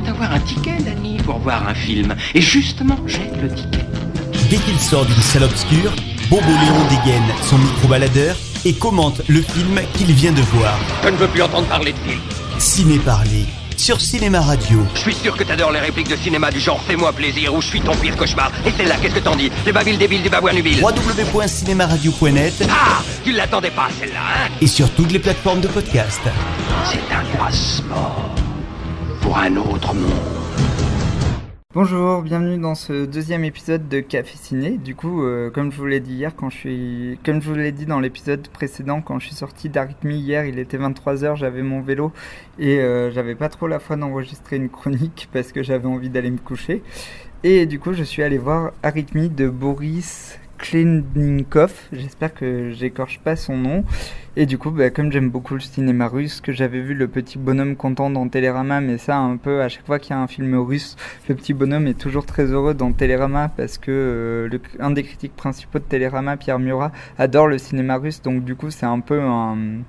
avoir un ticket, Danny, pour voir un film. Et justement, j'ai le ticket. Dès qu'il sort d'une salle obscure, Bobo Léon dégaine son micro-baladeur et commente le film qu'il vient de voir. Je ne veux plus entendre parler de film. Ciné Parler, sur Cinéma Radio. Je suis sûr que t'adores les répliques de cinéma du genre « Fais-moi plaisir » ou « Je suis ton pire cauchemar ». Et celle-là, qu'est-ce que t'en dis? Les babiles débiles du babouin nubile. www.cinemaradio.net. Ah, tu l'attendais pas, celle-là, hein? Et sur toutes les plateformes de podcast. C'est un passeport pour un autre monde. Bonjour, bienvenue dans ce deuxième épisode de Café Ciné. Du coup, comme je vous l'ai dit hier, comme je vous l'ai dit dans l'épisode précédent, quand je suis sorti d'Arythmie hier, il était 23h, j'avais mon vélo et j'avais pas trop la foi d'enregistrer une chronique parce que j'avais envie d'aller me coucher. Et du coup, je suis allé voir Arythmie de Boris Khlebnikov, j'espère que j'écorche pas son nom. Et du coup, comme j'aime beaucoup le cinéma russe, que j'avais vu le petit bonhomme content dans Télérama, mais ça un peu à chaque fois qu'il y a un film russe, le petit bonhomme est toujours très heureux dans Télérama parce que un des critiques principaux de Télérama, Pierre Murat, adore le cinéma russe, donc du coup c'est un peu un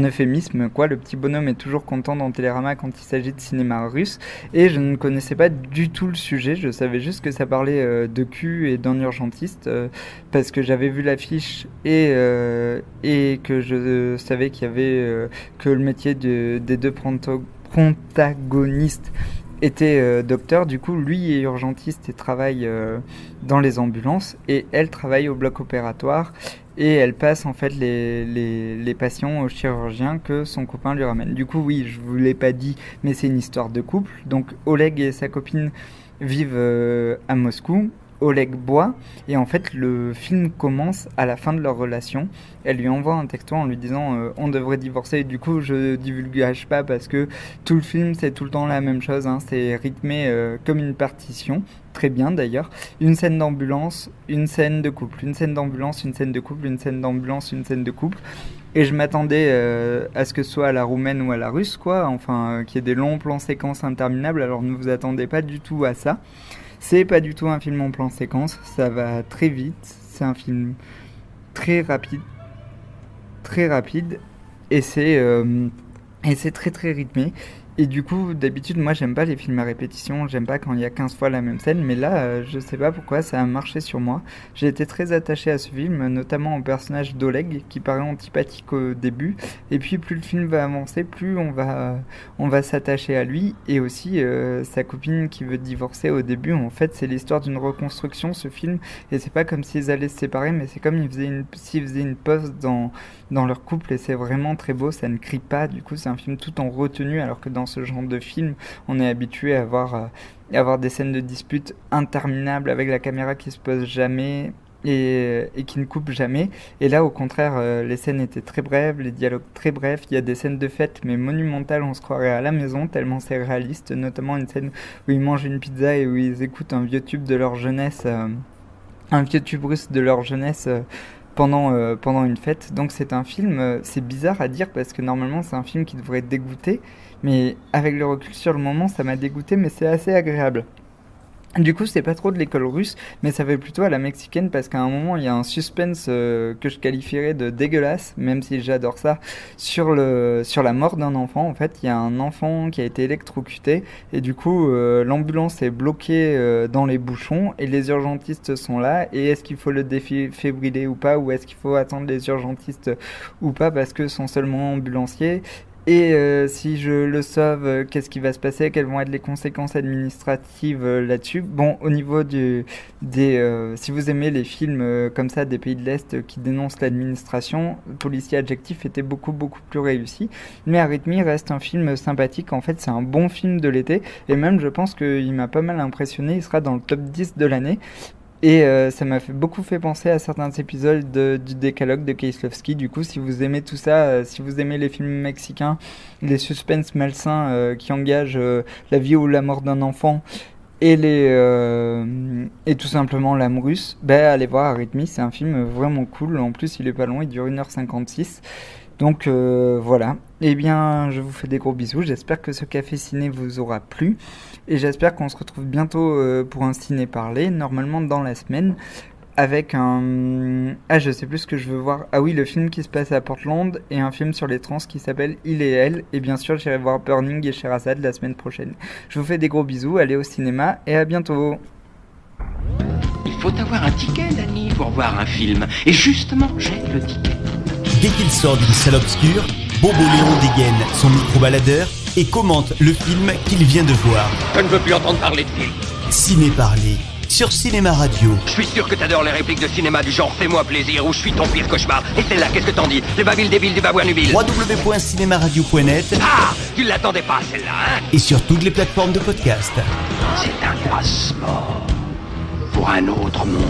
euphémisme quoi. Le petit bonhomme est toujours content dans Télérama quand il s'agit de cinéma russe. Et je ne connaissais pas du tout le sujet, je savais juste que ça parlait de cul et d'un urgentiste parce que j'avais vu l'affiche et que je savais qu'il y avait que le métier des deux protagonistes était docteur. Du coup, lui est urgentiste et travaille dans les ambulances et elle travaille au bloc opératoire et elle passe en fait les patients au chirurgien que son copain lui ramène. Du coup, oui, je vous l'ai pas dit, mais c'est une histoire de couple. Donc Oleg et sa copine vivent à Moscou. Oleg boit et en fait le film commence à la fin de leur relation. Elle lui envoie un texto en lui disant on devrait divorcer. Et du coup je divulgage pas parce que tout le film c'est tout le temps la même chose, hein. C'est rythmé comme une partition, très bien d'ailleurs. Une scène d'ambulance, une scène de couple, une scène d'ambulance, une scène de couple, une scène d'ambulance, une scène de couple. Et je m'attendais à ce que ce soit à la roumaine ou à la russe quoi, enfin qu'il y ait des longs plans séquences interminables. Alors ne vous attendez pas du tout à ça. C'est pas du tout un film en plan séquence, ça va très vite, c'est un film très rapide, et c'est très très rythmé. Et du coup, d'habitude, moi j'aime pas les films à répétition, j'aime pas quand il y a 15 fois la même scène, mais là, je sais pas pourquoi, ça a marché sur moi. J'ai été très attaché à ce film, notamment au personnage d'Oleg, qui paraît antipathique au début, et puis plus le film va avancer, plus on va s'attacher à lui, et aussi sa copine qui veut divorcer au début. En fait, c'est l'histoire d'une reconstruction, ce film, et c'est pas comme s'ils allaient se séparer, mais c'est comme s'ils faisaient une pause dans leur couple, et c'est vraiment très beau, ça ne crie pas, du coup c'est un film tout en retenue, alors que dans ce genre de film, on est habitué à avoir des scènes de dispute interminables avec la caméra qui se pose jamais et qui ne coupe jamais. Et là, au contraire, les scènes étaient très brèves, les dialogues très brefs. Il y a des scènes de fête, mais monumentales, on se croirait à la maison, tellement c'est réaliste. Notamment une scène où ils mangent une pizza et où ils écoutent un vieux tube de leur jeunesse, un vieux tube russe de leur jeunesse. Pendant une fête. Donc c'est un film, c'est bizarre à dire parce que normalement c'est un film qui devrait dégoûter, mais avec le recul sur le moment ça m'a dégoûté, mais c'est assez agréable. Du coup, c'est pas trop de l'école russe, mais ça fait plutôt à la mexicaine parce qu'à un moment, il y a un suspense que je qualifierais de dégueulasse, même si j'adore ça, sur la mort d'un enfant. En fait, il y a un enfant qui a été électrocuté et du coup, l'ambulance est bloquée dans les bouchons et les urgentistes sont là. Et est-ce qu'il faut le défibriller ou pas, ou est-ce qu'il faut attendre les urgentistes ou pas parce que sont seulement ambulanciers? Et si je le sauve, qu'est-ce qui va se passer? Quelles vont être les conséquences administratives là-dessus? Bon, au niveau si vous aimez les films comme ça des pays de l'Est qui dénoncent l'administration, Policier Adjectif était beaucoup plus réussi. Mais Arythmie reste un film sympathique. En fait, c'est un bon film de l'été. Et même, je pense qu'il m'a pas mal impressionné. Il sera dans le top 10 de l'année. Et ça m'a beaucoup fait penser à certains épisodes du Décalogue de Kieslowski. Du coup, si vous aimez tout ça, si vous aimez les films mexicains, les suspens malsains qui engagent la vie ou la mort d'un enfant et et tout simplement l'âme russe, allez voir Arythmie, c'est un film vraiment cool. En plus, il est pas long, il dure 1h56. Donc voilà, eh bien je vous fais des gros bisous, j'espère que ce café ciné vous aura plu et j'espère qu'on se retrouve bientôt pour un ciné parlé, normalement dans la semaine. avec un... Ah, je sais plus ce que je veux voir. Ah oui, le film qui se passe à Portland et un film sur les trans qui s'appelle Il et Elle. Et bien sûr, j'irai voir Burning et Sherazade la semaine prochaine. Je vous fais des gros bisous, allez au cinéma et à bientôt. Il faut avoir un ticket, Danny, pour voir un film. Et justement, j'ai le ticket. Dès qu'il sort d'une salle obscure, Bobo Léon dégaine son micro-baladeur et commente le film qu'il vient de voir. Je ne veux plus entendre parler de film. Ciné Parler sur Cinéma Radio. Je suis sûr que t'adores les répliques de cinéma du genre Fais-moi plaisir ou Je suis ton pire cauchemar. Et celle-là, qu'est-ce que t'en dis? Les babiles débiles du babouin-nubil. www.cinemaradio.net. Ah, tu l'attendais pas, celle-là, hein? Et sur toutes les plateformes de podcast. C'est un passeport pour un autre monde.